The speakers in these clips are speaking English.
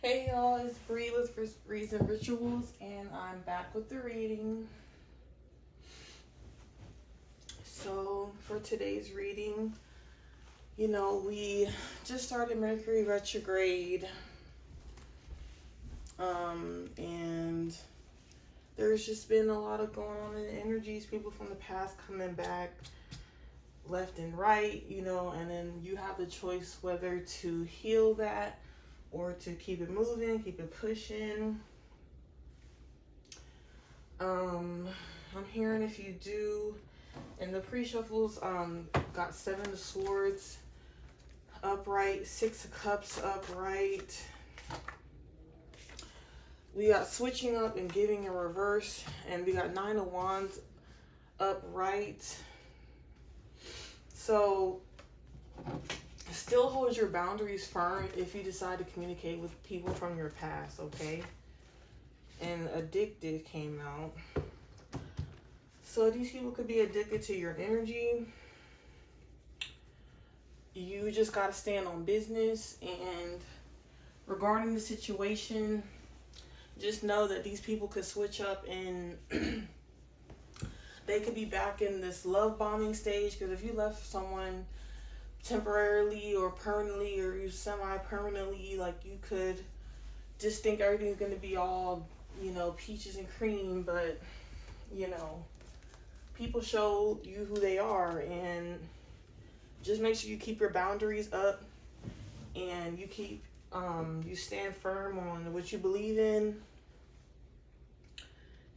Hey y'all, it's Bree with Reason Rituals, and I'm back with the reading. So, for today's reading, we just started Mercury Retrograde, and there's just been a lot of going on in the energies, people from the past coming back left and right, and then you have the choice whether to heal that or to keep it moving, keep it pushing. I'm hearing if you do, and the pre-shuffles, got Seven of Swords upright, Six of Cups upright. We got switching up and giving in reverse, and we got Nine of Wands upright. So still hold your boundaries firm if you decide to communicate with people from your past, okay? And addicted came out. So these people could be addicted to your energy. You just got to stand on business. And regarding the situation, just know that these people could switch up and they could be back in this love bombing stage. Because if you left someone temporarily or permanently, or you semi-permanently, like, you could just think everything's going to be all, peaches and cream. But, people show you who they are, and just make sure you keep your boundaries up and you keep you stand firm on what you believe in,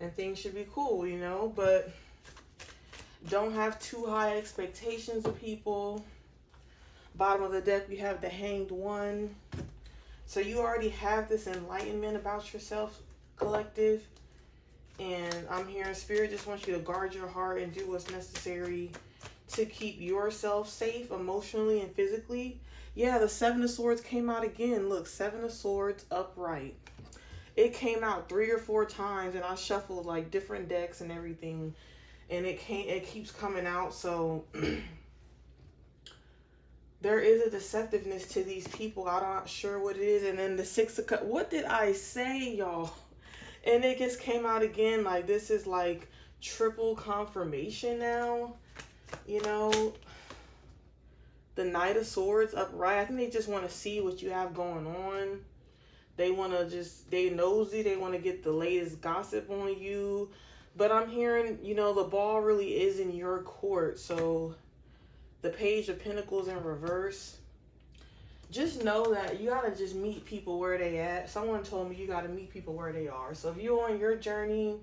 and things should be cool, but don't have too high expectations of people. Bottom of the deck, we have the Hanged One. So you already have this enlightenment about yourself, collective. And I'm hearing Spirit just wants you to guard your heart and do what's necessary to keep yourself safe emotionally and physically. Yeah, the Seven of Swords came out again. Look, Seven of Swords upright. It came out 3 or 4 times, and I shuffled like different decks and everything, and it keeps coming out. So there is a deceptiveness to these people. I'm not sure what it is. And then the Six of Cups. What did I say, y'all? And it just came out again. Like, this is like triple confirmation now. The Knight of Swords upright. I think they just want to see what you have going on. They want to they nosy. They want to get the latest gossip on you. But I'm hearing, the ball really is in your court. So the Page of Pentacles in reverse. Just know that you gotta just meet people where they at. Someone told me you gotta meet people where they are. So if you're on your journey,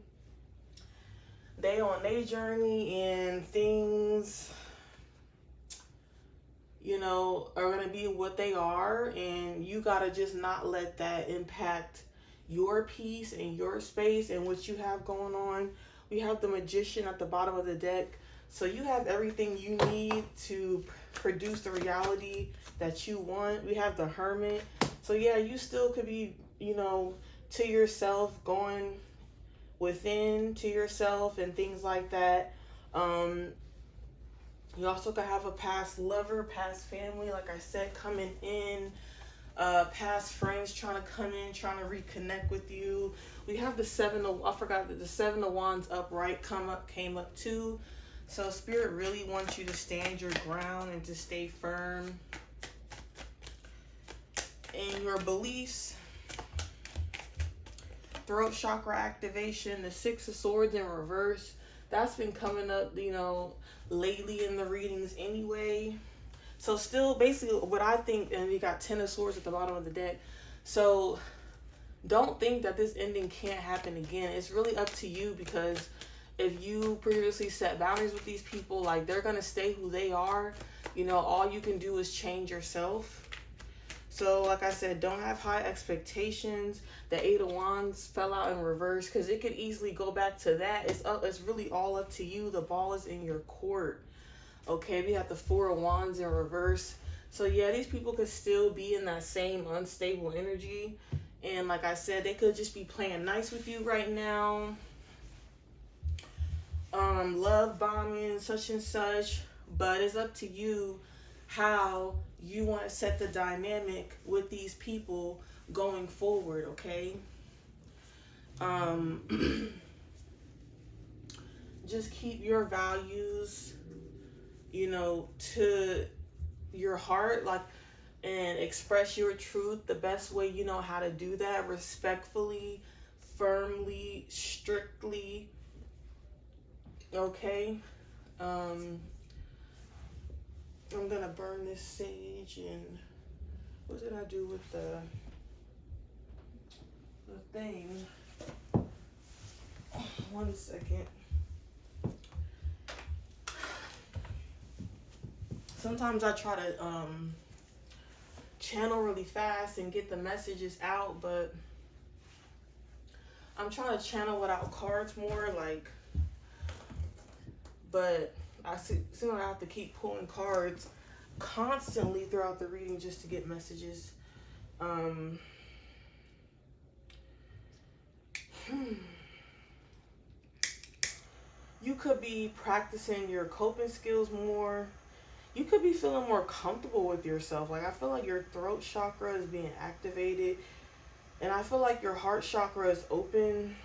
they on their journey, and things, are gonna be what they are, and you gotta just not let that impact your peace and your space and what you have going on. We have the Magician at the bottom of the deck. So you have everything you need to produce the reality that you want. We have the Hermit. So yeah, you still could be, to yourself, going within to yourself and things like that. You also could have a past lover, past family, like I said, coming in. Past friends trying to come in, trying to reconnect with you. We have the I forgot that the Seven of Wands upright came up too. So Spirit really wants you to stand your ground and to stay firm in your beliefs. Throat chakra activation, the Six of Swords in reverse. That's been coming up, lately in the readings anyway. So still, basically, what I think, and you got 10 of Swords at the bottom of the deck. So don't think that this ending can't happen again. It's really up to you, because if you previously set boundaries with these people, like, they're going to stay who they are. All you can do is change yourself. So, like I said, don't have high expectations. The Eight of Wands fell out in reverse, because it could easily go back to that. It's really all up to you. The ball is in your court. Okay, we have the Four of Wands in reverse. So, yeah, these people could still be in that same unstable energy. And like I said, they could just be playing nice with you right now. Love bombing, such and such. But it's up to you how you want to set the dynamic with these people going forward, okay? Just keep your values, to your heart, like, and express your truth the best way you know how to do that, respectfully, firmly, strictly, okay? I'm gonna burn this sage, and what did I do with the thing? 1 second. Sometimes I try to channel really fast and get the messages out, but I'm trying to channel without cards more, like, but I seem like I have to keep pulling cards constantly throughout the reading just to get messages. You could be practicing your coping skills more. You could be feeling more comfortable with yourself. Like, I feel like your throat chakra is being activated, and I feel like your heart chakra is open,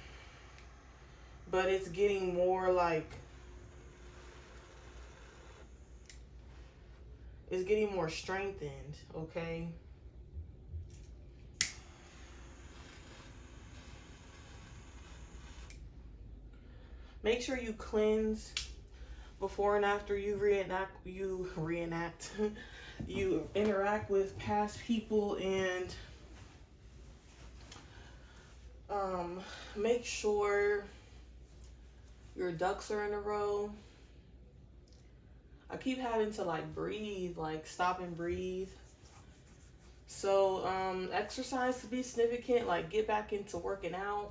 but it's getting more like, it's getting more strengthened, okay? Make sure you cleanse before and after you reenact, you interact with past people, and make sure your ducks are in a row. I keep having to like breathe, like stop and breathe. So exercise to be significant, like get back into working out.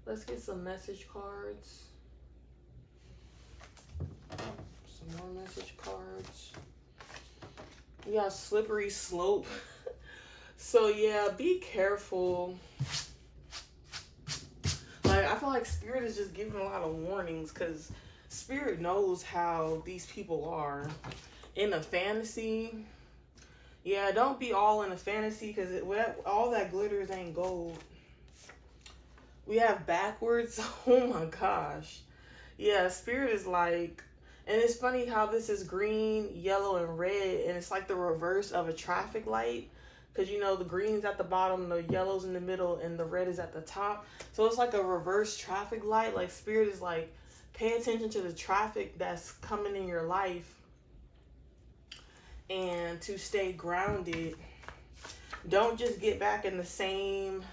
Let's get some message cards. Some more message cards. We got slippery slope. So yeah, be careful. Like, I feel like Spirit is just giving a lot of warnings, because Spirit knows how these people are in a fantasy. Yeah, don't be all in a fantasy, because all that glitters ain't gold. We have backwards. Oh my gosh. Yeah, Spirit is like, and it's funny how this is green, yellow, and red, and it's like the reverse of a traffic light. Because, the green's at the bottom, the yellow's in the middle, and the red is at the top. So it's like a reverse traffic light. Like, Spirit is like, pay attention to the traffic that's coming in your life, and to stay grounded. Don't just get back in the same,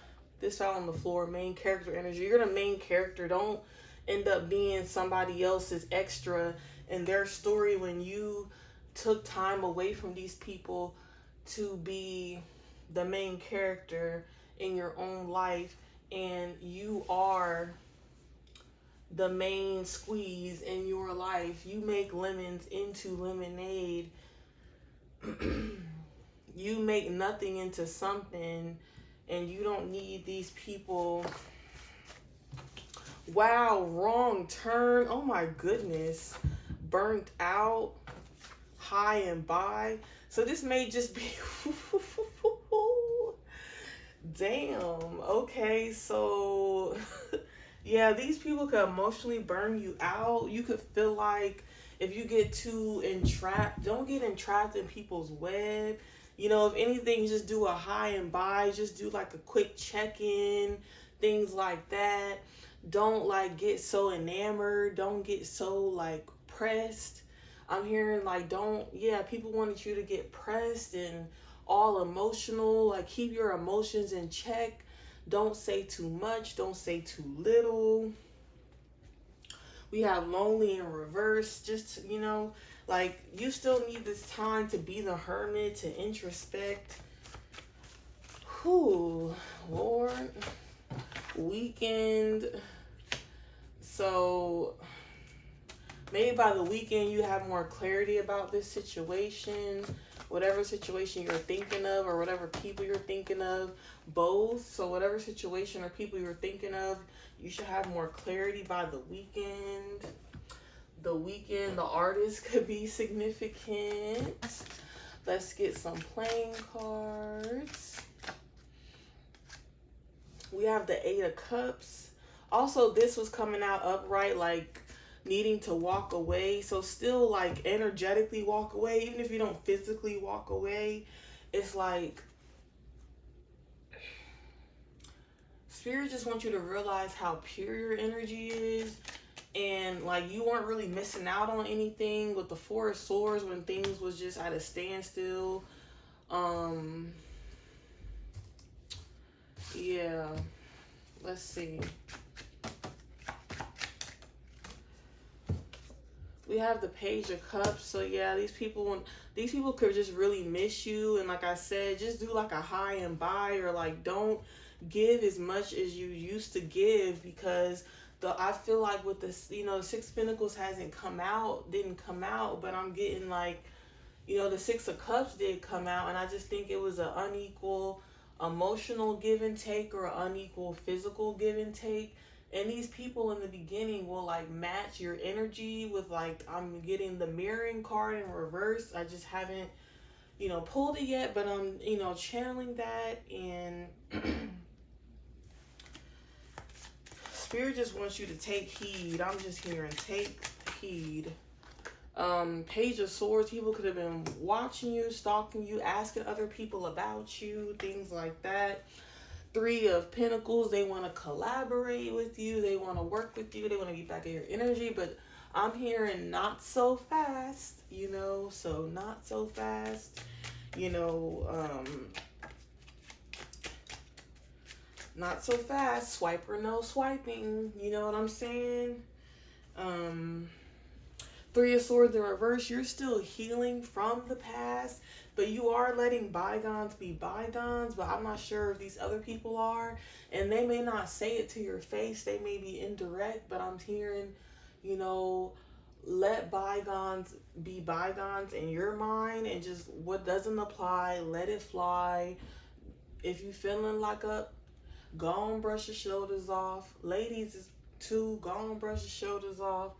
this fell on the floor, main character energy. You're the main character. Don't end up being somebody else's extra in their story when you took time away from these people to be the main character in your own life, and you are the main squeeze in your life. You make lemons into lemonade. You make nothing into something, and you don't need these people. Wow, wrong turn. Oh my goodness. Burnt out, high and by. So this may just be damn. Okay, so yeah, these people could emotionally burn you out. You could feel like if you get too entrapped, don't get entrapped in people's web. If anything, just do a high and by. Just do like a quick check-in, things like that. Don't like get so enamored. Don't get so like pressed. I'm hearing like people wanted you to get pressed and all emotional. Like, keep your emotions in check. Don't say too much. Don't say too little. We have lonely in reverse. Just, like, you still need this time to be the hermit, to introspect. Whew, Lord. Weekend. So maybe by the weekend you have more clarity about this situation, whatever situation you're thinking of, or whatever people you're thinking of, both. So whatever situation or people you're thinking of, you should have more clarity by the weekend. The weekend, the artist could be significant. Let's get some playing cards. We have the Eight of Cups. Also, this was coming out upright, like needing to walk away. So still like energetically walk away, even if you don't physically walk away. It's like Spirit just wants you to realize how pure your energy is. And like you weren't really missing out on anything with the Four of Swords when things was just at a standstill. Yeah. Let's see. We have the Page of Cups. So yeah, these people could just really miss you. And like I said, just do like a high and buy, or like don't give as much as you used to give, because I feel like with this, the Six of Pentacles didn't come out, but I'm getting like, the Six of Cups did come out, and I just think it was an unequal emotional give and take, or an unequal physical give and take. And these people in the beginning will like match your energy with, like, I'm getting the mirroring card in reverse. I just haven't, pulled it yet, but I'm, channeling that. And Spirit just wants you to take heed. I'm just hearing take heed. Page of Swords, people could have been watching you, stalking you, asking other people about you, things like that. Three of Pentacles, they want to collaborate with you, they want to work with you, they want to get back in your energy, but I'm hearing not so fast, so not so fast, not so fast, swipe or no swiping, you know what I'm saying? Three of Swords in reverse, you're still healing from the past, but you are letting bygones be bygones, but I'm not sure if these other people are, and they may not say it to your face, they may be indirect, but I'm hearing, let bygones be bygones in your mind, and just what doesn't apply, let it fly. If you feeling like go on, brush your shoulders off. Ladies too, go on, brush your shoulders off.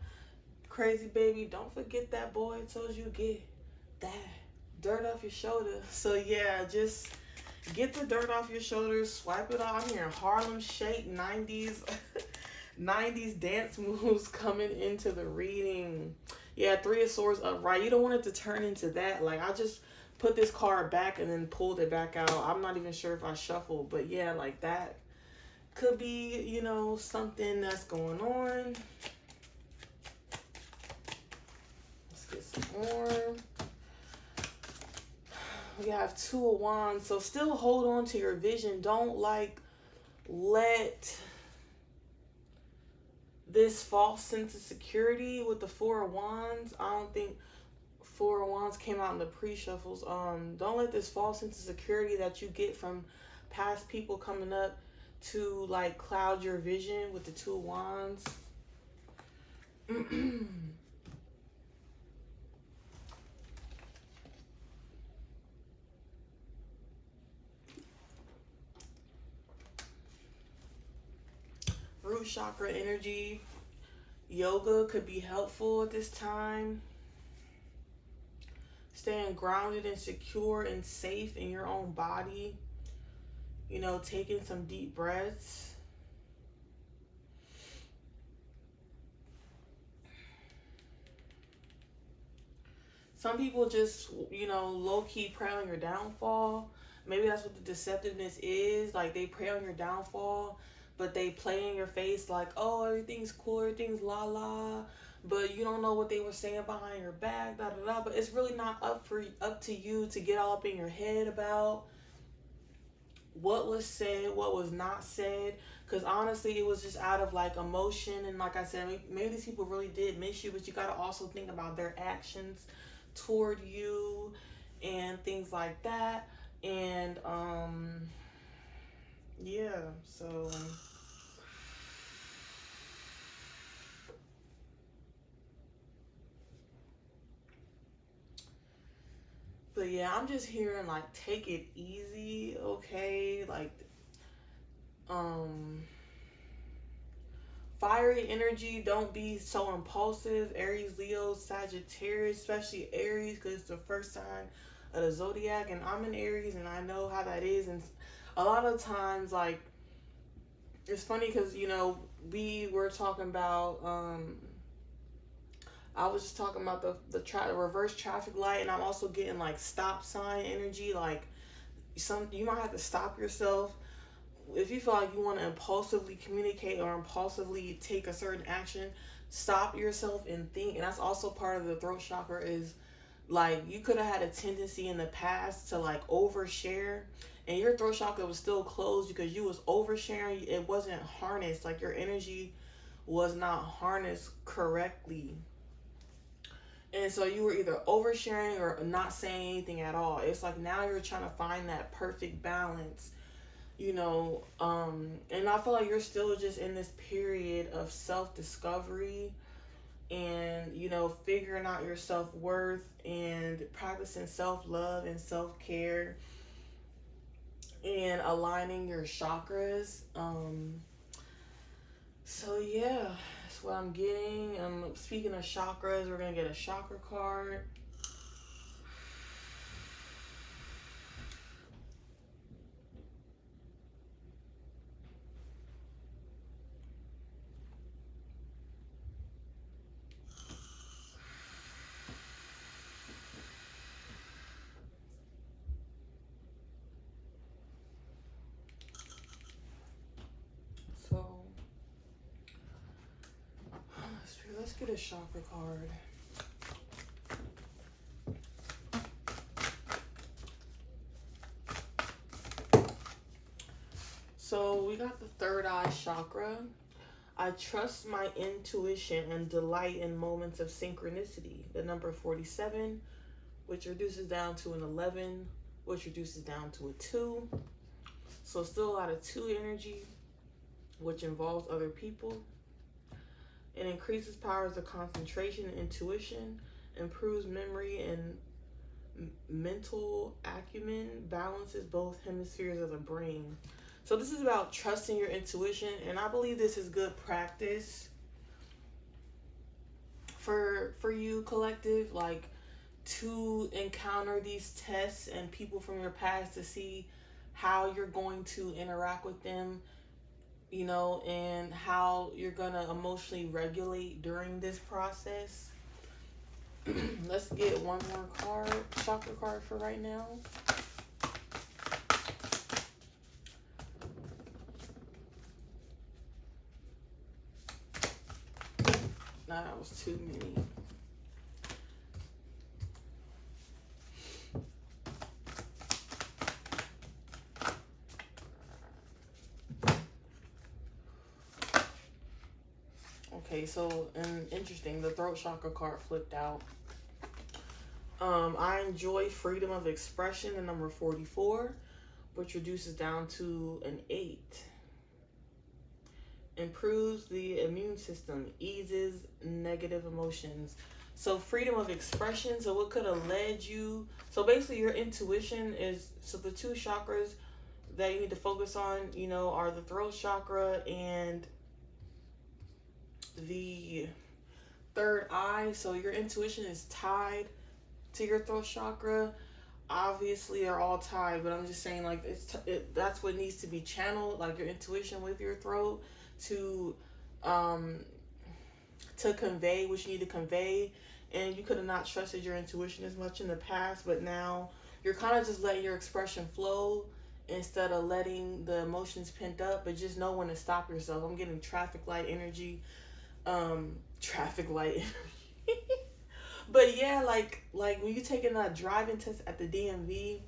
Crazy baby, don't forget that boy told you get that dirt off your shoulder. So yeah, just get the dirt off your shoulders, swipe it off. I'm hearing Harlem Shake 90s 90s dance moves coming into the reading. Yeah, Three of Swords upright. You don't want it to turn into that. Like, I just put this card back and then pulled it back out. I'm not even sure if I shuffled, but yeah, like that could be, something that's going on. Let's get some more. We have Two of Wands. So still hold on to your vision. Don't let this false sense of security with the Four of Wands. I don't think Four of Wands came out in the pre-shuffles. Don't let this false sense of security that you get from past people coming up to cloud your vision with the Two of Wands. Root chakra energy. Yoga could be helpful at this time. Staying grounded and secure and safe in your own body. Taking some deep breaths. Some people just, low-key pray on your downfall. Maybe that's what the deceptiveness is. Like, they pray on your downfall, but they play in your face like, oh, everything's cool, everything's la-la. But you don't know what they were saying behind your back, da-da-da. But it's really not up to you to get all up in your head about what was said, what was not said. Because honestly, it was just out of emotion. And like I said, maybe these people really did miss you, but you got to also think about their actions toward you and things like that. And yeah, so but yeah, I'm just hearing take it easy, okay? Fiery energy, don't be so impulsive. Aries, Leo, Sagittarius, especially Aries, because it's the first sign of the zodiac. And I'm in Aries, and I know how that is. And a lot of times, like, it's funny because, we were talking about, I was just talking about the reverse traffic light, and I'm also getting, like, stop sign energy. Like, you might have to stop yourself if you feel like you want to impulsively communicate or impulsively take a certain action. Stop yourself and think. And that's also part of the throat chakra, is like you could have had a tendency in the past to like overshare, and your throat chakra was still closed because you was oversharing. It wasn't harnessed, like your energy was not harnessed correctly. And so you were either oversharing or not saying anything at all. It's like now you're trying to find that perfect balance, and I feel like you're still just in this period of self-discovery and, figuring out your self-worth and practicing self-love and self-care and aligning your chakras. So yeah, that's what I'm getting. Speaking of chakras, we're going to get a chakra card. So let's get a chakra card. So we got the third eye chakra. I trust my intuition and delight in moments of synchronicity. The number 47, which reduces down to an 11, which reduces down to a 2. So still a lot of 2 energy, which involves other people. It increases powers of concentration and intuition, improves memory and mental acumen, balances both hemispheres of the brain. So this is about trusting your intuition, and I believe this is good practice for you, collective, like to encounter these tests and people from your past to see how you're going to interact with them, and how you're gonna emotionally regulate during this process. Let's get one more card, chakra card for right now. Nah, that was too many. Okay, so, and interesting, the throat chakra card flipped out. I enjoy freedom of expression, the number 44, which reduces down to an 8. Improves the immune system, eases negative emotions. So freedom of expression, so what could have led you, so basically your intuition is, so the 2 chakras that you need to focus on, are the throat chakra and the third eye. So your intuition is tied to your throat chakra. Obviously they're all tied, but I'm just saying, like, that's what needs to be channeled, like your intuition with your throat to convey what you need to convey. And you could have not trusted your intuition as much in the past, but now you're kind of just letting your expression flow instead of letting the emotions pent up. But just know when to stop yourself. I'm getting traffic light energy. Traffic light. But yeah, like when you're taking a driving test at the DMV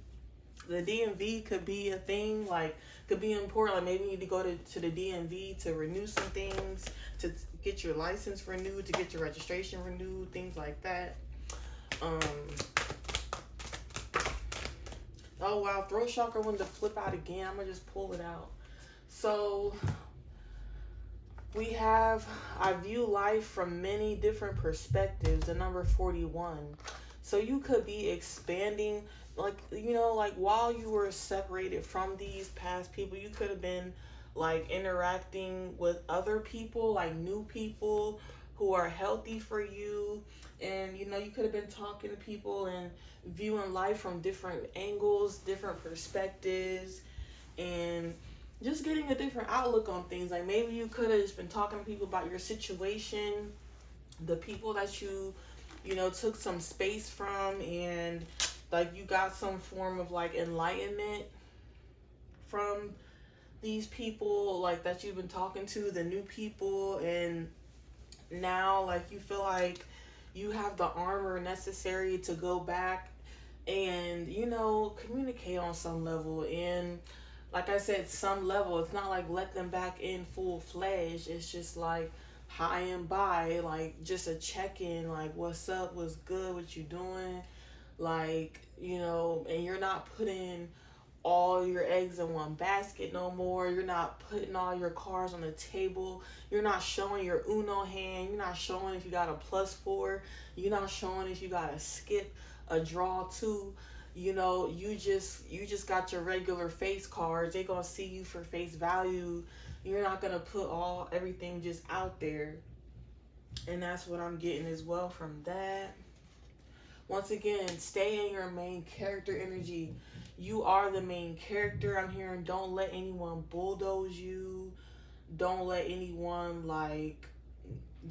could be a thing, like could be important. Like maybe you need to go to the DMV to renew some things, to get your license renewed, to get your registration renewed, things like that. Oh wow, throat chakra wanted to flip out again. I'm gonna just pull it out. So we have, I view life from many different perspectives, the number 41. So you could be expanding, like, like while you were separated from these past people, you could have been like interacting with other people, like new people who are healthy for you. And you know, you could have been talking to people and viewing life from different angles, different perspectives, and just getting a different outlook on things. Like maybe you could have just been talking to people about your situation, the people that you know, took some space from, and like you got some form of like enlightenment from these people like that you've been talking to, the new people. And now like you feel like you have the armor necessary to go back and, you know, communicate on some level. And like I said, some level, it's not like let them back in full fledged. It's just like hi and bye, like just a check-in, like what's up, what's good, what you doing, like, you know. And you're not putting all your eggs in one basket no more. You're not putting all your cards on the table. You're not showing your Uno hand. You're not showing if you got a +4. You're not showing if you got a skip, a draw 2. You know, you just got your regular face cards. They gonna see you for face value. You're not gonna put everything just out there. And that's what I'm getting as well from that. Once again, stay in your main character energy. You are the main character. I'm hearing don't let anyone bulldoze you. Don't let anyone, like,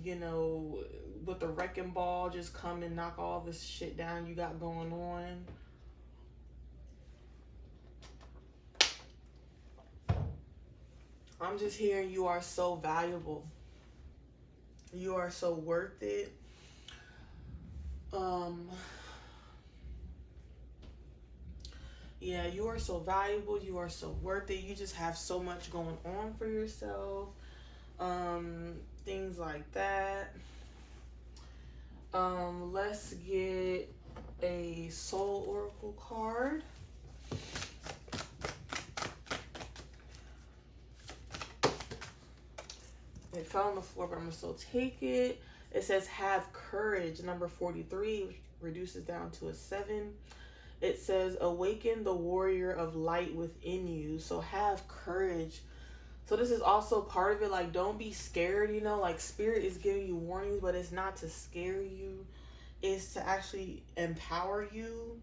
you know, with the wrecking ball just come and knock all this shit down you got going on. I'm just hearing you are so valuable. You are so worth it. Yeah, you are so valuable. You are so worth it. You just have so much going on for yourself. Things like that. Let's get a Soul Oracle card. It fell on the floor, but I'm gonna still take it. It says have courage, number 43, which reduces down to a 7. It says awaken the warrior of light within you. So have courage. So this is also part of it. Like, don't be scared, you know, like spirit is giving you warnings, but it's not to scare you. It's to actually empower you.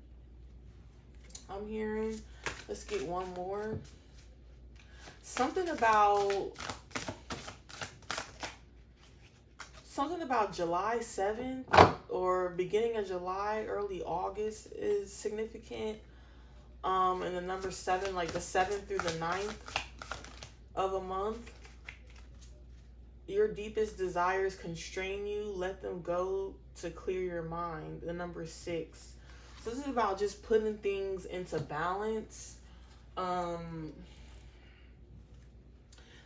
I'm hearing. Let's get one more. Something about July 7th or beginning of July, early August is significant. And the number 7, like the 7th through the 9th of a month. Your deepest desires constrain you. Let them go to clear your mind. The number 6. So this is about just putting things into balance.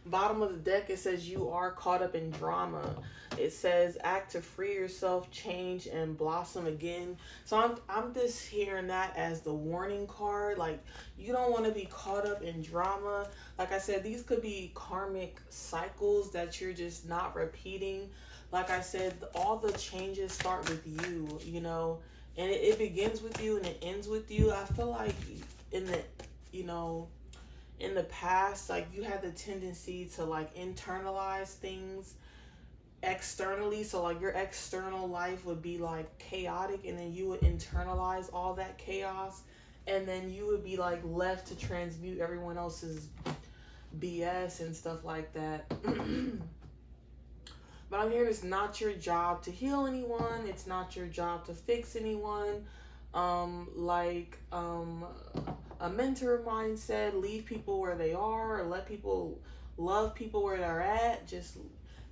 Bottom of the deck, it says you are caught up in drama. It says act to free yourself, change, and blossom again. So I'm just hearing that as the warning card. Like, you don't want to be caught up in drama. Like I said, these could be karmic cycles that you're just not repeating. Like I said, all the changes start with you, you know, and it begins with you and it ends with you. I feel like in the past, like, you had the tendency to like internalize things externally. So like your external life would be like chaotic, and then you would internalize all that chaos, and then you would be like left to transmute everyone else's BS and stuff like that. But I'm hearing it's not your job to heal anyone. It's not your job to fix anyone. A mentor of mine said, leave people where they are, or let people love people where they're at. Just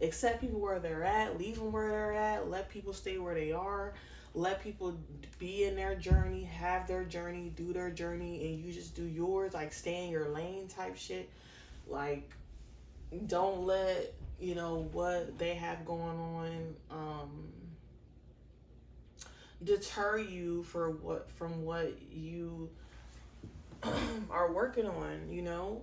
accept people where they're at, leave them where they're at, let people stay where they are, let people be in their journey, have their journey, do their journey, and you just do yours, like stay in your lane type shit. Like, don't let, you know, what they have going on deter you from what you are working on, you know.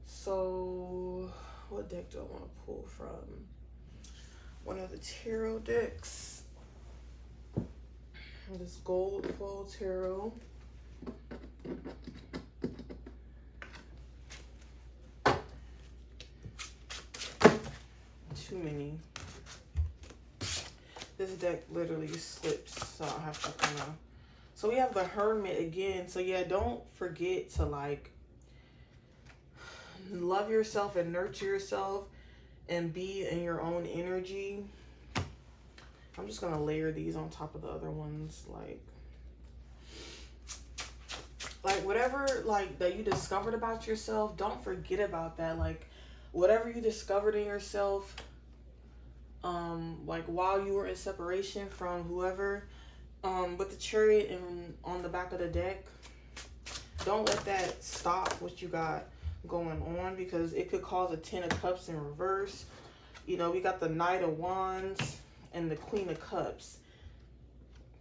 So what deck do I want to pull from? One of the tarot decks. This Gold Foil Tarot. deck literally slips, so I have to kind of... So we have the Hermit again. So yeah, don't forget to like love yourself and nurture yourself and be in your own energy. I'm just gonna layer these on top of the other ones, like whatever like that you discovered about yourself, don't forget about that. Like whatever you discovered in yourself, like while you were in separation from whoever, with the Chariot and on the back of the deck, don't let that stop what you got going on, because it could cause a 10 of Cups in reverse. You know, we got the Knight of Wands and the Queen of Cups.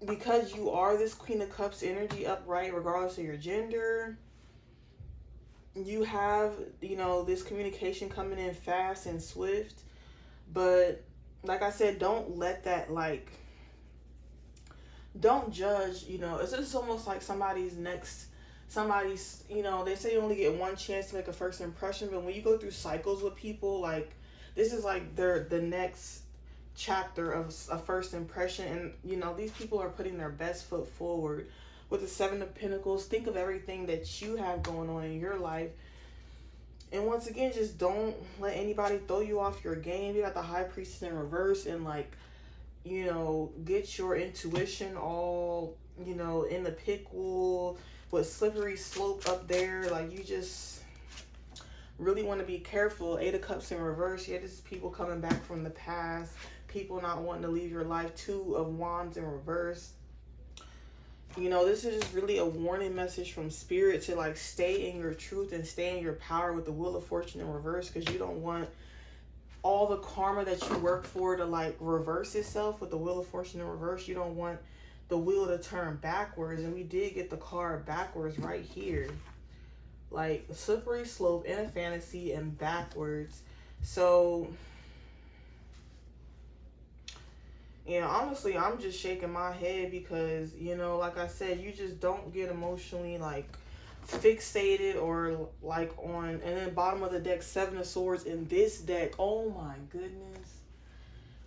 Because you are this Queen of Cups energy upright, regardless of your gender, you have, you know, this communication coming in fast and swift. But like I said, don't let that, like, don't judge, you know. It's just almost like somebody's, you know, they say you only get one chance to make a first impression, but when you go through cycles with people, like, this is like the next chapter of a first impression. And, you know, these people are putting their best foot forward. With the Seven of Pentacles, think of everything that you have going on in your life. And once again, just don't let anybody throw you off your game. You got the High Priestess in reverse, and like, you know, get your intuition all, you know, in the pickle with slippery slope up there. Like, you just really want to be careful. Eight of Cups in reverse. Yeah, this is people coming back from the past. People not wanting to leave your life. Two of Wands in reverse. You know, this is just really a warning message from Spirit to like stay in your truth and stay in your power with the Wheel of Fortune in reverse, because you don't want all the karma that you work for to like reverse itself with the Wheel of Fortune in reverse. You don't want the wheel to turn backwards. And we did get the card backwards right here. Like a slippery slope in a fantasy and backwards. So yeah, honestly, I'm just shaking my head because, you know, like I said, you just don't get emotionally like fixated or like on. And then bottom of the deck, Seven of Swords in this deck. Oh my goodness.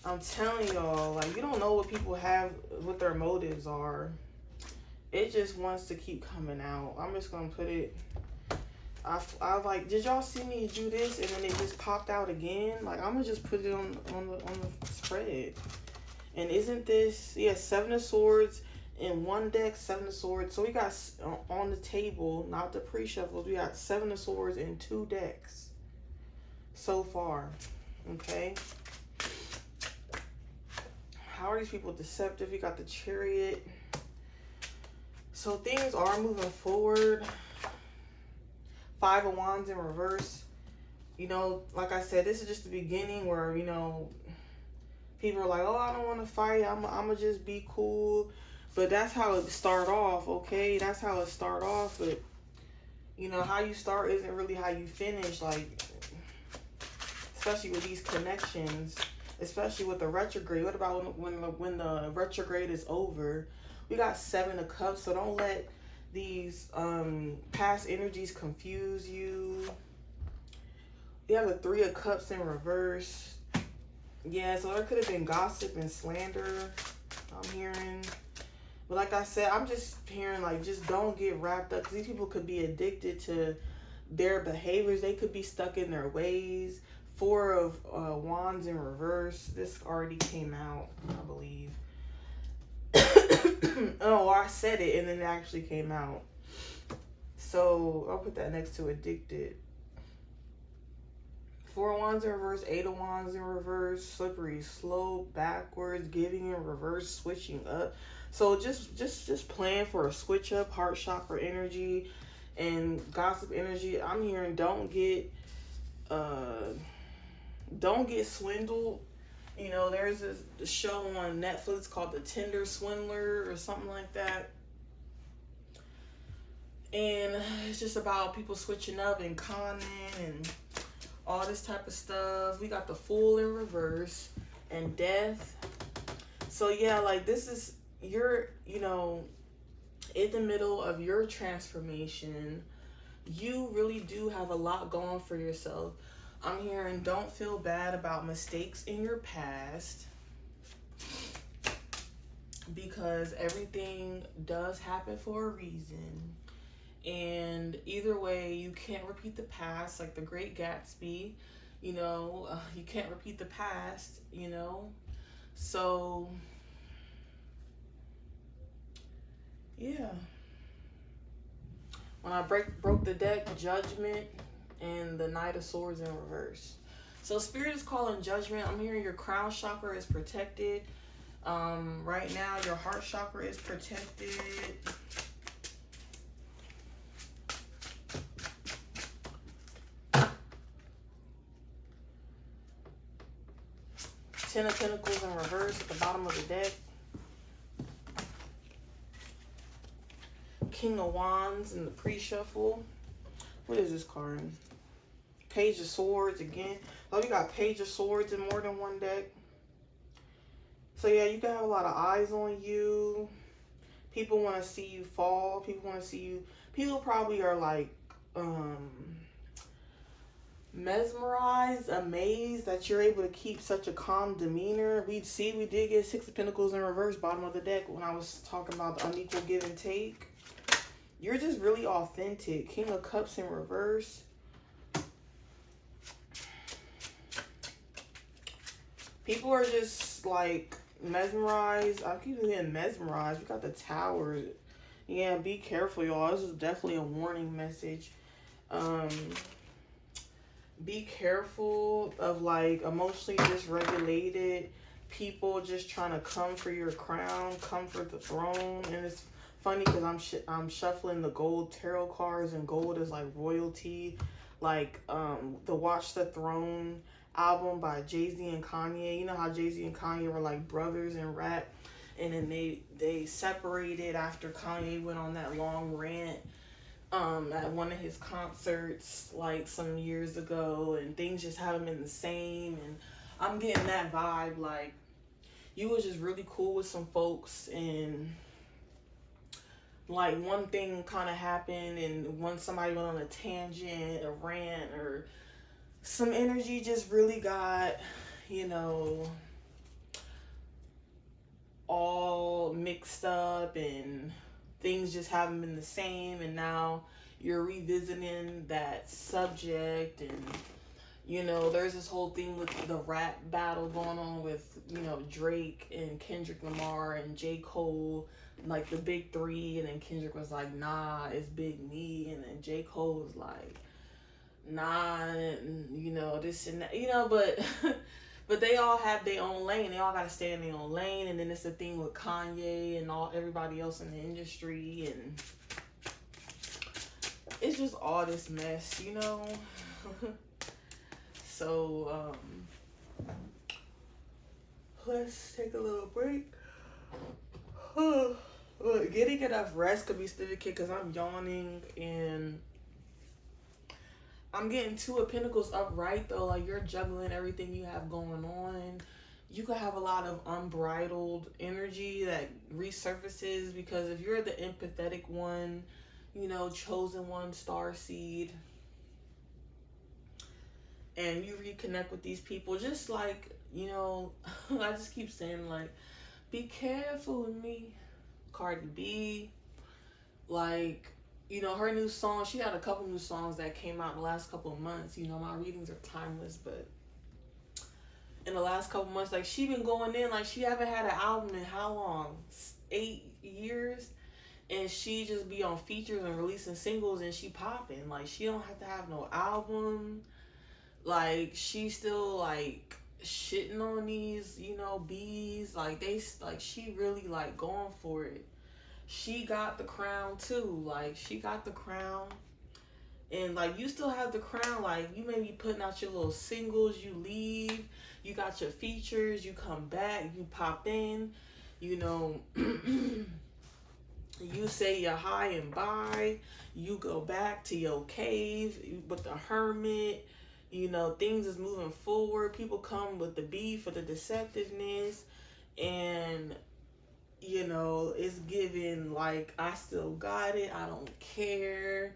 I'm telling y'all, like, you don't know what people have, what their motives are. It just wants to keep coming out. I'm just gonna put it. I like, did y'all see me do this and then it just popped out again? Like, I'm gonna just put it on the spread. And isn't this, yeah, Seven of Swords in one deck, Seven of Swords. So we got on the table, not the pre-shuffles, we got Seven of Swords in two decks so far. Okay. How are these people deceptive? We got the Chariot. So things are moving forward. Five of Wands in reverse. You know, like I said, this is just the beginning where, you know, people are like, oh, I don't want to fight. I'm going to just be cool. But that's how it start off, okay? That's how it start off. But, you know, how you start isn't really how you finish. Like, especially with these connections, especially with the retrograde. What about when the retrograde is over? We got Seven of Cups, so don't let these past energies confuse you. You have the Three of Cups in reverse. Yeah, so there could have been gossip and slander, I'm hearing. But like I said, I'm just hearing, like, just don't get wrapped up. Because these people could be addicted to their behaviors. They could be stuck in their ways. Four of Wands in reverse. This already came out, I believe. Oh, I said it and then it actually came out. So I'll put that next to addicted. Four of Wands in reverse, Eight of Wands in reverse, slippery slope, backwards, giving in reverse, switching up. So just plan for a switch up, heart chakra energy and gossip energy. I'm hearing don't get swindled. You know, there's this show on Netflix called The Tinder Swindler or something like that. And it's just about people switching up and conning and all this type of stuff. We got the Fool in reverse and Death. So yeah, like, this is, you're, you know, in the middle of your transformation. You really do have a lot going for yourself. I'm hearing don't feel bad about mistakes in your past. because everything does happen for a reason. And either way, you can't repeat the past, like the Great Gatsby. You can't repeat the past. So yeah. When I broke the deck, Judgment and the Knight of Swords in reverse. So Spirit is calling Judgment. I'm hearing your crown chakra is protected. Right now, your heart chakra is protected. Ten of Pentacles in reverse at the bottom of the deck. King of Wands in the pre-shuffle. What is this card? Page of Swords again. Oh, you got Page of Swords in more than one deck. So yeah, you can have a lot of eyes on you. People want to see you fall. People want to see you. People probably are like mesmerized, amazed that you're able to keep such a calm demeanor. We did get Six of Pentacles in reverse, bottom of the deck, when I was talking about the unequal give and take. You're just really authentic. King of Cups in reverse. People are just like mesmerized. I keep getting mesmerized. We got the Tower. Yeah, be careful, y'all. This is definitely a warning message. Be careful of like emotionally dysregulated people just trying to come for your crown, come for the throne. And it's funny because I'm shuffling the gold tarot cards, and gold is like royalty, like the Watch the Throne album by Jay-Z and Kanye. You know how Jay-Z and Kanye were like brothers in rap, and then they separated after Kanye went on that long rant at one of his concerts like some years ago, and things just haven't been the same. And I'm getting that vibe, like you was just really cool with some folks, and like one thing kind of happened, and when somebody went on a tangent, a rant, or some energy just really got, all mixed up, and things just haven't been the same. And now you're revisiting that subject, and there's this whole thing with the rap battle going on with Drake and Kendrick Lamar and J. Cole, like the big three. And then Kendrick was like, nah, it's Big Me. And then J. Cole was like, nah, and, this and that, but but they all have their own lane. They all got to stay in their own lane. And then it's the thing with Kanye and everybody else in the industry, and it's just all this mess, So let's take a little break. Getting enough rest could be significant because I'm yawning, and I'm getting Two of Pentacles upright though. Like you're juggling everything you have going on. You could have a lot of unbridled energy that resurfaces, because if you're the empathetic one, chosen one, star seed, and you reconnect with these people, just like, I just keep saying, like, be careful with me. Cardi B, like, her new song, she had a couple new songs that came out in the last couple of months. My readings are timeless, but in the last couple of months, like, she been going in, like, she haven't had an album in how long? 8 years? And she just be on features and releasing singles, and she popping. Like, she don't have to have no album. Like, she still, like, shitting on these, bees. Like, she really, like, going for it. She got the crown, too. Like, she got the crown. And, like, you still have the crown. Like, you may be putting out your little singles. You leave. You got your features. You come back. You pop in. You say you're high and bye. You go back to your cave with the hermit. Things is moving forward. People come with the beef or the deceptiveness. And, it's given like, I still got it. I don't care.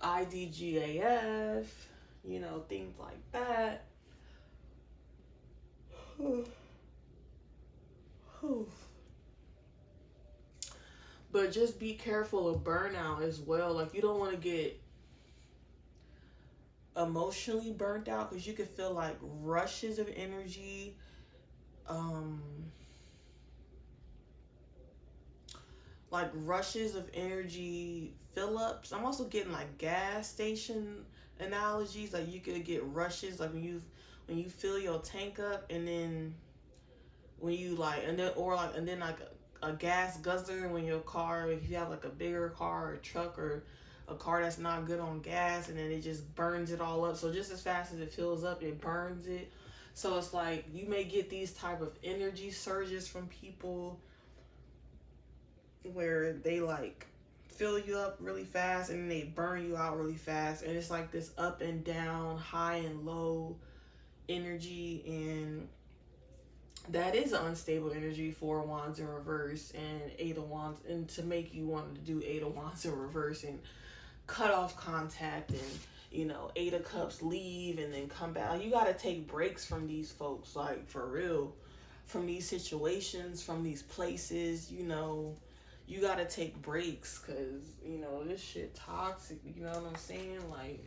IDGAF. Things like that. But just be careful of burnout as well. Like, you don't want to get emotionally burnt out, because you can feel like rushes of energy. Um, like rushes of energy fill ups. I'm also getting like gas station analogies. Like, you could get rushes, like when you fill your tank up, and then when you like, and then or like and then like a gas guzzler when your car, if you have like a bigger car or a truck or a car that's not good on gas, and then it just burns it all up. So just as fast as it fills up, it burns it. So it's like you may get these type of energy surges from people where they like fill you up really fast and then they burn you out really fast, and it's like this up and down, high and low energy. And that is an unstable energy. 4 of Wands in reverse and 8 of Wands, and to make you want to do 8 of Wands in reverse and cut off contact, and 8 of Cups leave and then come back. Like, you got to take breaks from these folks, like, for real, from these situations, from these places. You got to take breaks, because this shit toxic. You know what I'm saying? Like,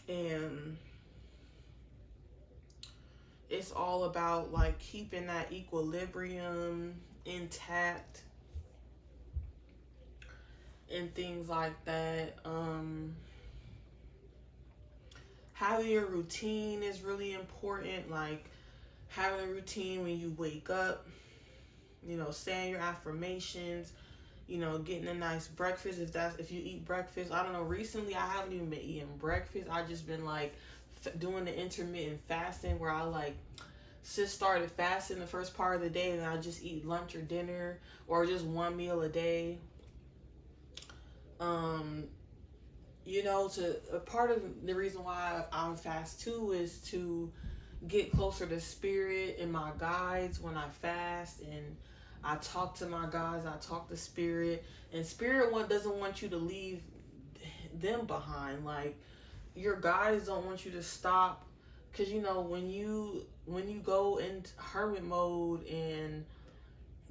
and it's all about like keeping that equilibrium intact and things like that. Having your routine is really important. Like, having a routine when you wake up, saying your affirmations, getting a nice breakfast, if you eat breakfast. I don't know, recently I haven't even been eating breakfast. I just been like doing the intermittent fasting, where I like just started fasting the first part of the day, and I just eat lunch or dinner or just one meal a day. To a part of the reason why I'm fast too is to get closer to spirit and my guides when I fast, and I talk to my guides, I talk to spirit, and spirit doesn't want you to leave them behind. Like, your guides don't want you to stop, because when you go into hermit mode and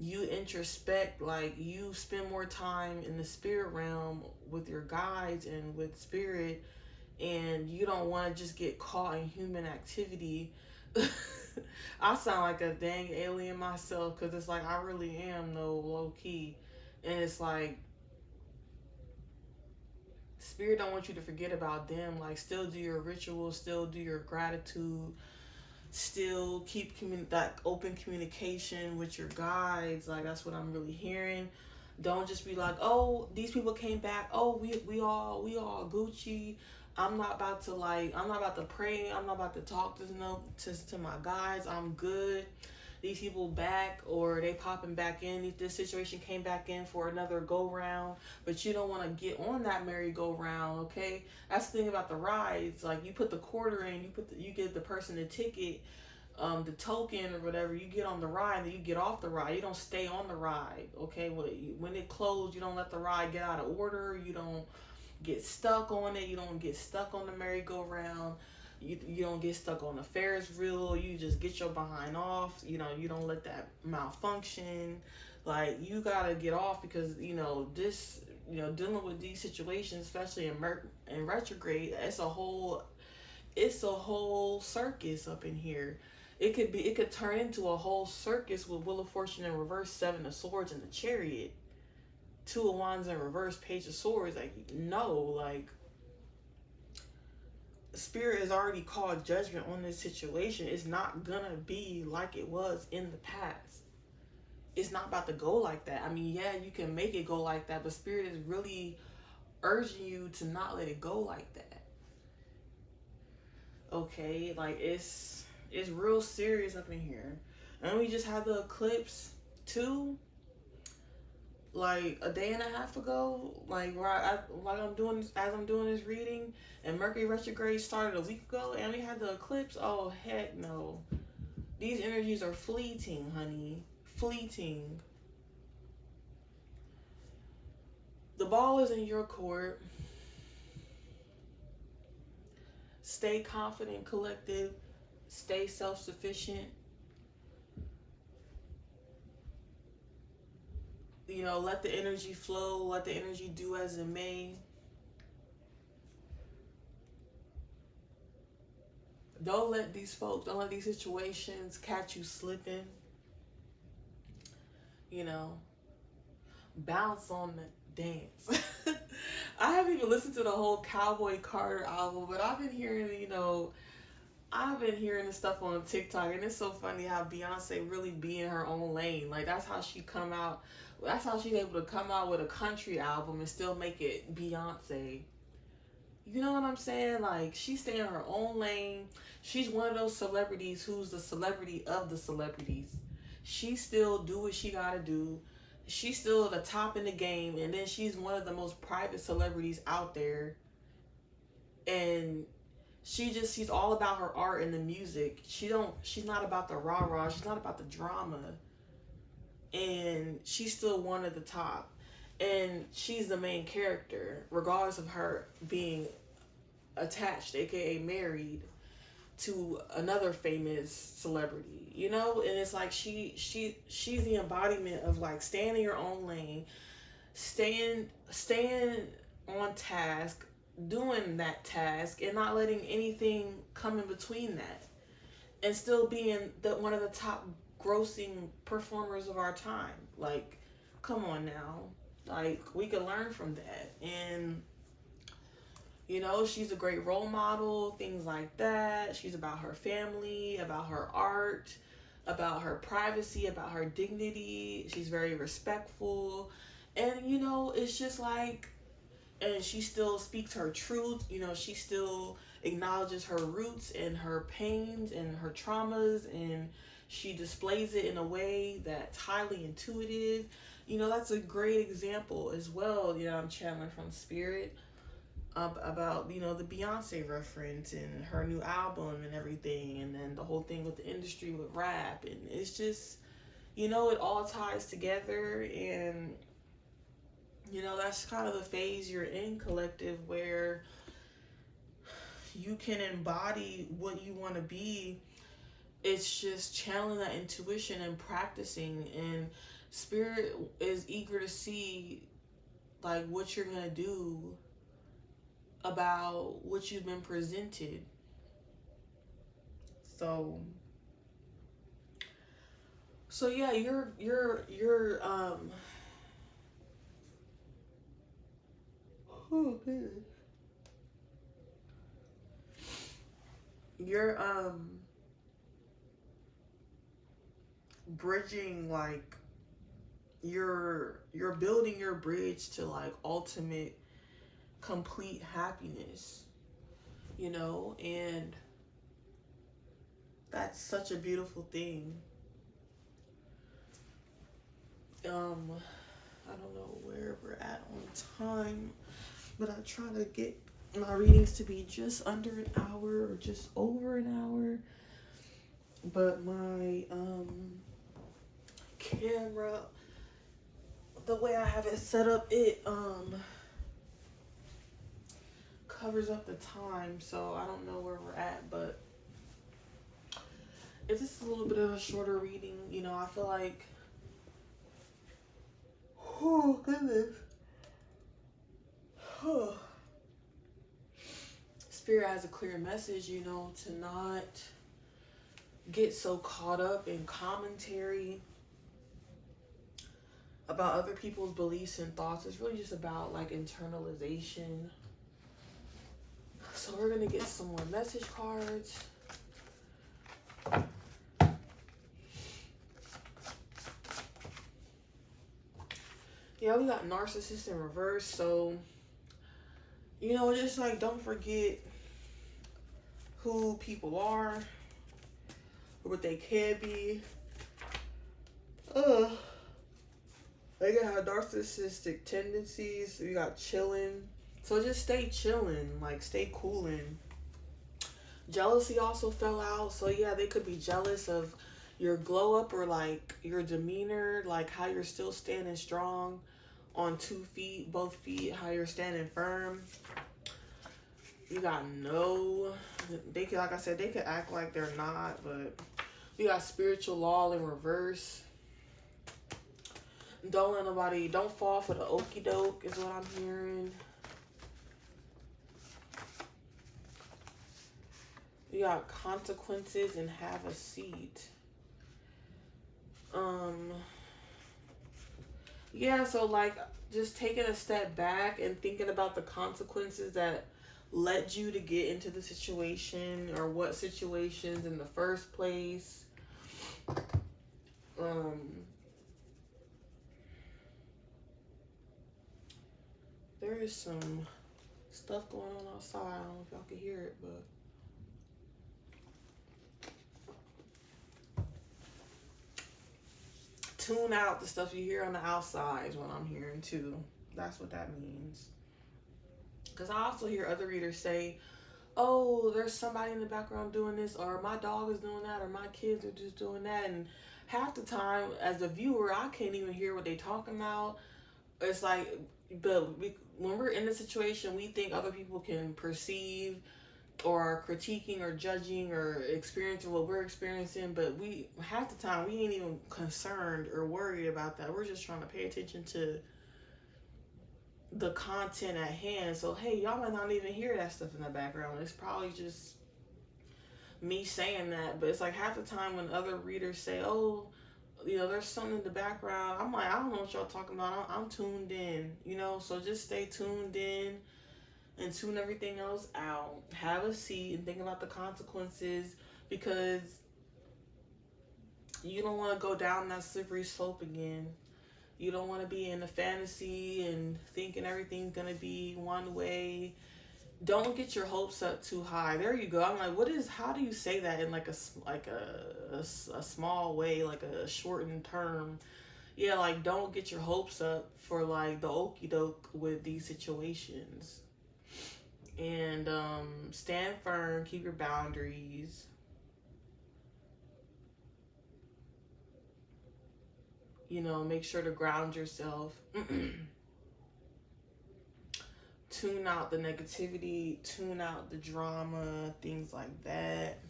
you introspect, like, you spend more time in the spirit realm with your guides and with spirit, and you don't want to just get caught in human activity. I sound like a dang alien myself, because it's like I really am, though, low key. And it's like spirit don't want you to forget about them. Like, still do your rituals, still do your gratitude, still keep that open communication with your guides. Like, that's what I'm really hearing. Don't just be like, oh, these people came back, oh, we all Gucci. I'm not about to pray. I'm not about to talk to my guides. I'm good. These people back, or they popping back in. This situation came back in for another go round, but you don't want to get on that merry-go-round. Okay, that's the thing about the rides. Like, you put the quarter in, you give the person the ticket, the token or whatever. You get on the ride, then you get off the ride. You don't stay on the ride. Okay, when it closed, you don't let the ride get out of order. You don't get stuck on it. You don't get stuck on the merry-go-round. You don't get stuck on the Ferris wheel. You just get your behind off. You don't let that malfunction. Like, you gotta get off, because this dealing with these situations, especially in retrograde, it's a whole circus up in here. It could turn into a whole circus with Wheel of Fortune in reverse, 7 of Swords, and the Chariot, 2 of Wands in reverse, Page of Swords. Like, no, like, spirit has already called judgment on this situation. It's not gonna be like it was in the past. It's not about to go like that. I mean, yeah, you can make it go like that, but spirit is really urging you to not let it go like that. Okay, like, it's real serious up in here. And we just had the eclipse too, like a day and a half ago, like where I'm doing this reading, and Mercury retrograde started a week ago, and we had the eclipse. Oh, heck no. These energies are fleeting, honey. Fleeting. The ball is in your court. Stay confident, collected. stay self-sufficient. You know, let the energy flow, let the energy do as it may. Don't let these folks, don't let these situations catch you slipping. You know, bounce on the dance. I haven't even listened to the whole Cowboy Carter album, but I've been hearing, I've been hearing this stuff on TikTok, and it's so funny how Beyonce really be in her own lane. Like, that's how she come out. That's how she's able to come out with a country album and still make it Beyonce. You know what I'm saying? Like, she stay in her own lane. She's one of those celebrities who's the celebrity of the celebrities. She still do what she gotta do. She's still at the top in the game, and then she's one of the most private celebrities out there. And she's all about her art and the music. She's not about the rah-rah. She's not about the drama. And she's still one at the top. And she's the main character, regardless of her being attached, aka married, to another famous celebrity, and it's like she's the embodiment of like staying in your own lane, staying on task, doing that task, and not letting anything come in between that, and still being one of the top grossing performers of our time. Like, come on now, like, we could learn from that. And she's a great role model, things like that. She's about her family, about her art, about her privacy, about her dignity. She's very respectful. And, it's just like, and she still speaks her truth. She still acknowledges her roots and her pains and her traumas, and she displays it in a way that's highly intuitive. That's a great example as well. I'm channeling from spirit. About the Beyonce reference and her new album and everything, and then the whole thing with the industry with rap, and it's just it all ties together. And that's kind of the phase you're in, collective, where you can embody what you want to be. It's just channeling that intuition and practicing, and spirit is eager to see like what you're gonna do about what you've been presented. So yeah, you're oh goodness. You're bridging, like, you're building your bridge to like ultimate complete happiness, and that's such a beautiful thing. I don't know where we're at on time, but I try to get my readings to be just under an hour or just over an hour. But my camera, the way I have it set up, it covers up the time, so I don't know where we're at. But it's just a little bit of a shorter reading. I feel like, oh goodness, Spirit has a clear message, to not get so caught up in commentary about other people's beliefs and thoughts. It's really just about like internalization. So we're going to get some more message cards. Yeah, we got narcissist in reverse. So, just like, don't forget who people are, or what they can be. They can have narcissistic tendencies. We got chilling. So just stay chilling, like stay cooling. Jealousy also fell out. So yeah, they could be jealous of your glow up, or like your demeanor, like how you're still standing strong on 2 feet, both feet, how you're standing firm. You got no, they could, like I said, they could act like they're not, but you got spiritual law in reverse. Don't let nobody, don't fall for the okie doke is what I'm hearing. You got consequences and have a seat. Yeah, so like just taking a step back and thinking about the consequences that led you to get into the situation, or what situations in the first place. There is some stuff going on outside. I don't know if y'all can hear it, but tune out the stuff you hear on the outside is what I'm hearing too. That's what that means. Because I also hear other readers say, oh, there's somebody in the background doing this, or my dog is doing that, or my kids are just doing that. And half the time, as a viewer, I can't even hear what they're talking about. It's like, when we're in the situation, we think other people can perceive or are critiquing or judging or experiencing what we're experiencing, but we, half the time, we ain't even concerned or worried about that. We're just trying to pay attention to the content at hand. So hey, y'all might not even hear that stuff in the background. It's probably just me saying that. But it's like half the time when other readers say, oh, you know, there's something in the background, I'm like, I don't know what y'all talking about. I'm tuned in, you know. So just stay tuned in and tune everything else out. Have a seat and think about the consequences, because you don't want to go down that slippery slope again. You don't want to be in a fantasy and thinking everything's going to be one way. Don't get your hopes up too high. There you go. I'm like, how do you say that in like a small way, like a shortened term? Yeah, like don't get your hopes up for like the okie doke with these situations. And stand firm, keep your boundaries. You know, make sure to ground yourself. Tune out the negativity, tune out the drama, things like that.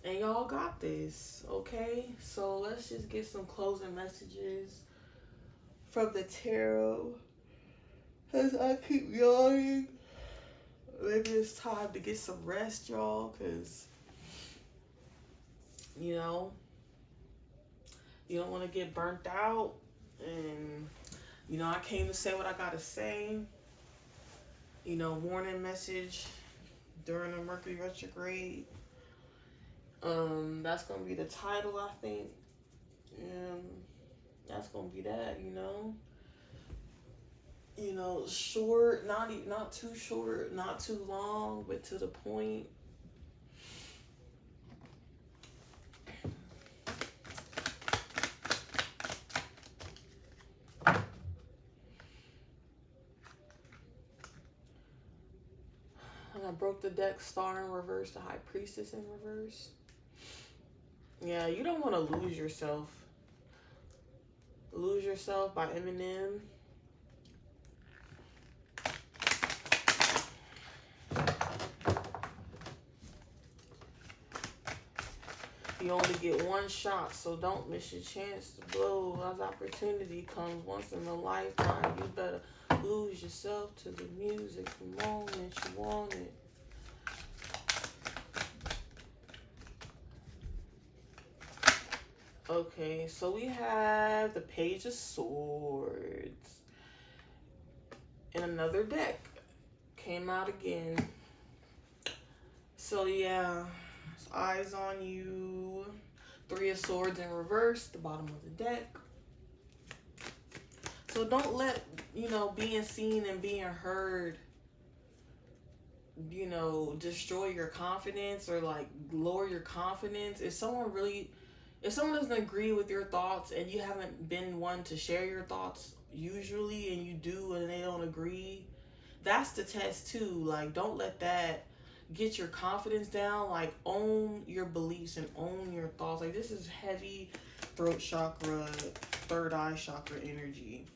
And y'all got this, okay? So let's just get some closing messages from the tarot. As I keep yawning, maybe it's time to get some rest, y'all, because, you know, you don't want to get burnt out. And, you know, I came to say what I got to say. You know, warning message during the Mercury Retrograde. That's going to be the title, I think. And that's going to be that, you know. You know, short, not too short, not too long, but to the point. And I broke the deck, Star in reverse, the High Priestess in reverse. Yeah, you don't want to lose yourself. Lose Yourself by Eminem. You only get one shot, so don't miss your chance to blow. As opportunity comes once in a lifetime, you better lose yourself to the music the moment you want it. Okay, so we have the Page of Swords. And another deck came out again. So yeah, Eyes on You. Three of Swords in reverse, the bottom of the deck. So don't let, you know, being seen and being heard, you know, destroy your confidence or like lower your confidence. If someone doesn't agree with your thoughts and you haven't been one to share your thoughts usually, and you do and they don't agree, that's the test too. Like, don't let that get your confidence down. Like, own your beliefs and own your thoughts. Like, this is heavy throat chakra, third eye chakra energy.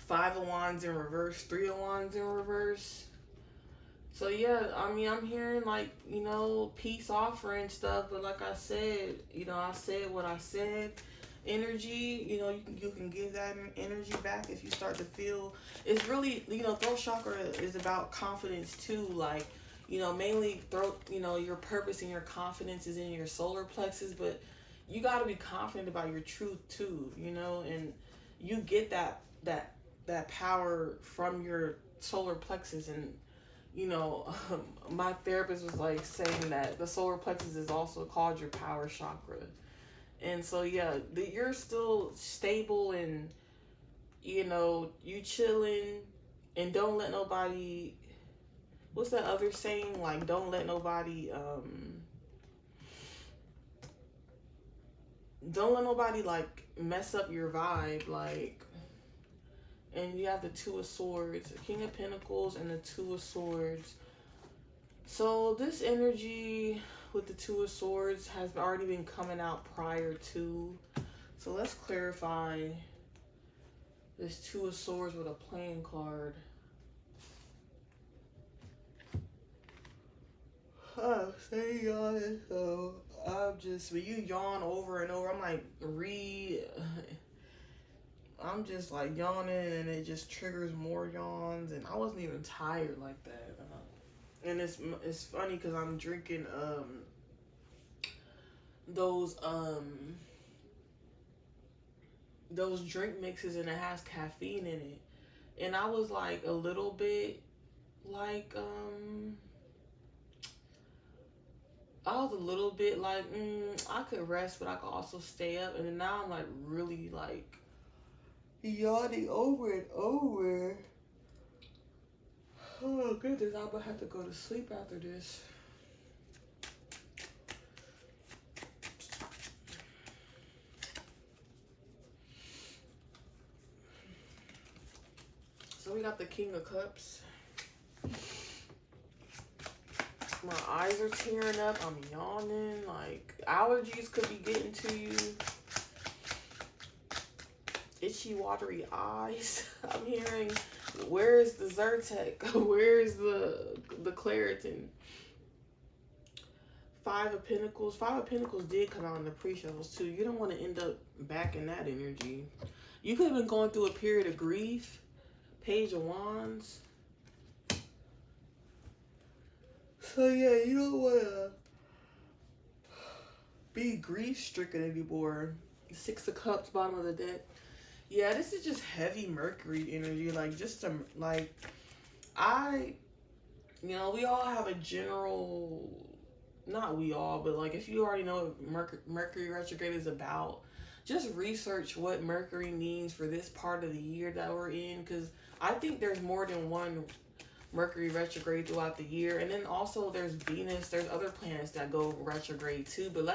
Five of Wands in reverse, Three of Wands in reverse. So yeah, I mean, I'm hearing like, peace offering stuff, but like I said, I said what I said. Energy, you can give that energy back if you start to feel. It's really, throat chakra is about confidence too. Like, mainly throat, your purpose and your confidence is in your solar plexus, but you got to be confident about your truth too, and you get that power from your solar plexus. And my therapist was like saying that the solar plexus is also called your power chakra. And so yeah, you're still stable, and you chilling, and don't let nobody, what's that other saying, like don't let nobody like mess up your vibe, like. And you have the Two of Swords, King of Pentacles, and the Two of Swords. So this energy with the Two of Swords has already been coming out prior to. So let's clarify this Two of Swords with a playing card. Oh, say yawn. So I'm just, when you yawn over and over, I'm like, I'm just like yawning, and it just triggers more yawns, and I wasn't even tired like that. And it's funny because I'm drinking those drink mixes, and it has caffeine in it, and I was like a little bit like I could rest, but I could also stay up, and then now I'm like really like yawning over and over. Oh goodness, I'm gonna have to go to sleep after this. So we got the King of Cups. My eyes are tearing up. I'm yawning. Like, allergies could be getting to you. Itchy, watery eyes. I'm hearing, where is the Zyrtec? Where is the Claritin? Five of Pentacles. Five of Pentacles did come out in the pre-shuffles too. You don't want to end up back in that energy. You could have been going through a period of grief. Page of Wands. So yeah, you don't want to be grief-stricken anymore. Six of Cups, bottom of the deck. Yeah, this is just heavy Mercury energy. Like, just some, like, we all have a general, not we all, but like, if you already know what Mercury retrograde is about, just research what Mercury means for this part of the year that we're in, because I think there's more than one Mercury retrograde throughout the year. And then also there's Venus, there's other planets that go retrograde too, but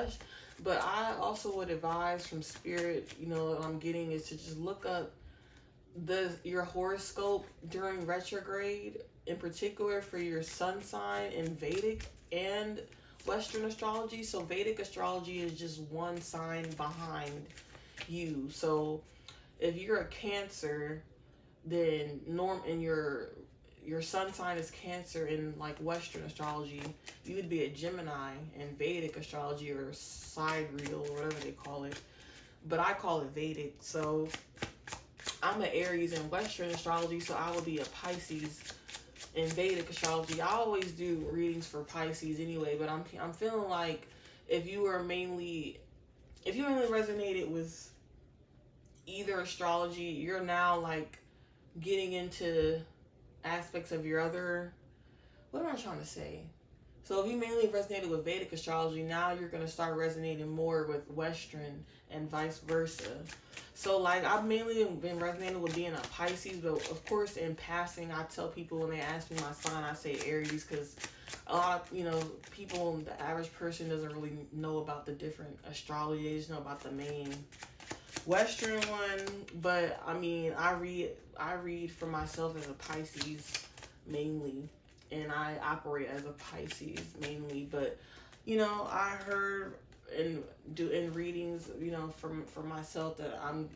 I also would advise from Spirit, what I'm getting is to just look up your horoscope during retrograde, in particular for your sun sign in Vedic and Western astrology. So Vedic astrology is just one sign behind you. So if you're a Cancer, then your sun sign is Cancer in like Western astrology, you would be a Gemini in Vedic astrology, or sidereal, or whatever they call it. But I call it Vedic. So I'm an Aries in Western astrology, so I would be a Pisces in Vedic astrology. I always do readings for Pisces anyway, but I'm feeling like if you mainly resonated with either astrology, you're now like getting into aspects of your other, what am I trying to say? So if you mainly resonated with Vedic astrology, now you're going to start resonating more with Western, and vice versa. So like, I've mainly been resonating with being a Pisces, but of course in passing I tell people when they ask me my sign, I say Aries, because a lot of people, the average person doesn't really know about the different astrology. They just know about the main Western one. But I mean, I read for myself as a Pisces mainly, and I operate as a Pisces mainly. But I heard in readings, for myself, that I'm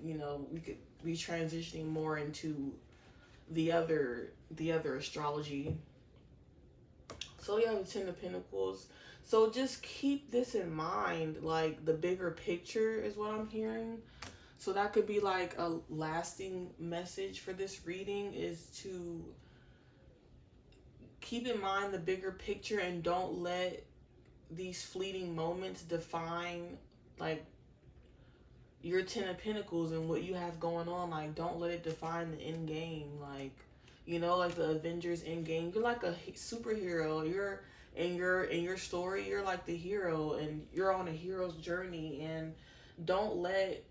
we could be transitioning more into the other astrology. So you have the Ten of Pentacles. So just keep this in mind, like the bigger picture is what I'm hearing. So that could be like a lasting message for this reading, is to keep in mind the bigger picture and don't let these fleeting moments define like your Ten of Pentacles and what you have going on. Like, don't let it define the end game. Like, like the Avengers end game. You're like a superhero. You're in your story. You're like the hero, and you're on a hero's journey. And don't let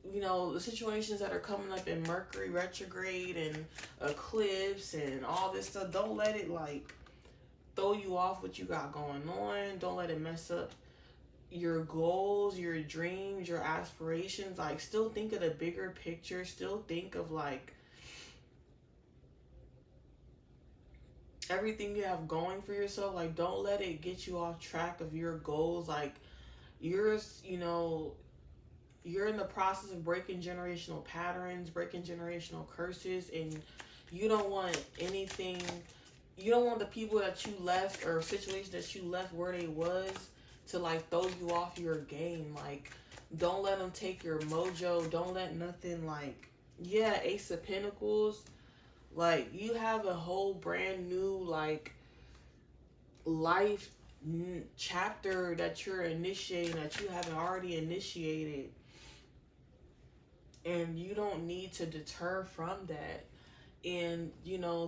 the situations that are coming up in Mercury retrograde and eclipse and all this stuff. Don't let it like throw you off what you got going on. Don't let it mess up your goals, your dreams, your aspirations. Like, still think of the bigger picture. Still think of like everything you have going for yourself. Like, don't let it get you off track of your goals. Like, you're in the process of breaking generational patterns, breaking generational curses, and you don't want anything. You don't want the people that you left or situations that you left where they was to like throw you off your game. Like, don't let them take your mojo. Don't let nothing like, Ace of Pentacles. Like, you have a whole brand new like life chapter that you're initiating that you haven't already initiated, and you don't need to deter from that. And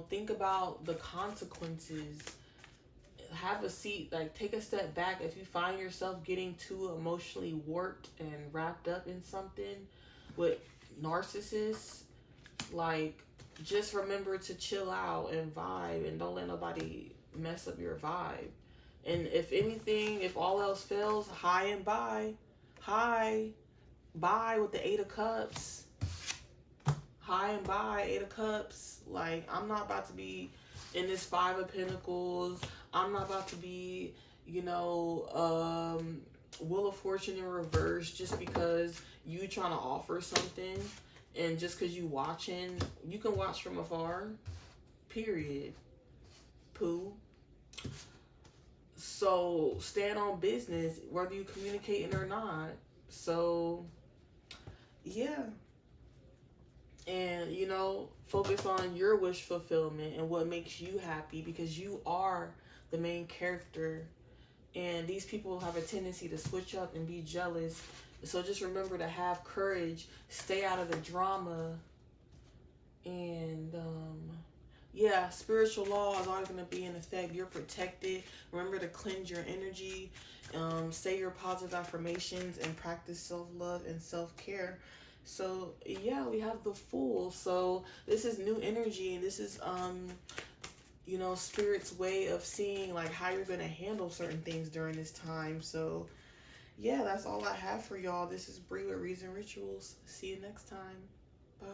think about the consequences. Have a seat, like take a step back if you find yourself getting too emotionally warped and wrapped up in something with narcissists. Like, just remember to chill out and vibe, and don't let nobody mess up your vibe. And if anything, if all else fails, high and bye. High bye with the Eight of Cups. High and bye, Eight of Cups. Like, I'm not about to be in this Five of Pentacles. I'm not about to be, Wheel of Fortune in reverse just because you trying to offer something, and just because you watching, you can watch from afar. Period. Pooh. So stand on business, whether you communicating or not. So yeah. And focus on your wish fulfillment and what makes you happy, because you are the main character. And these people have a tendency to switch up and be jealous. So just remember to have courage, stay out of the drama, and spiritual law is always going to be in effect. You're protected. Remember to cleanse your energy, say your positive affirmations, and practice self-love and self-care. So we have the Fool. So this is new energy, and this is Spirit's way of seeing like how you're going to handle certain things during this time. So that's all I have for y'all. This is Bree with Reason Rituals. See you next time. Bye.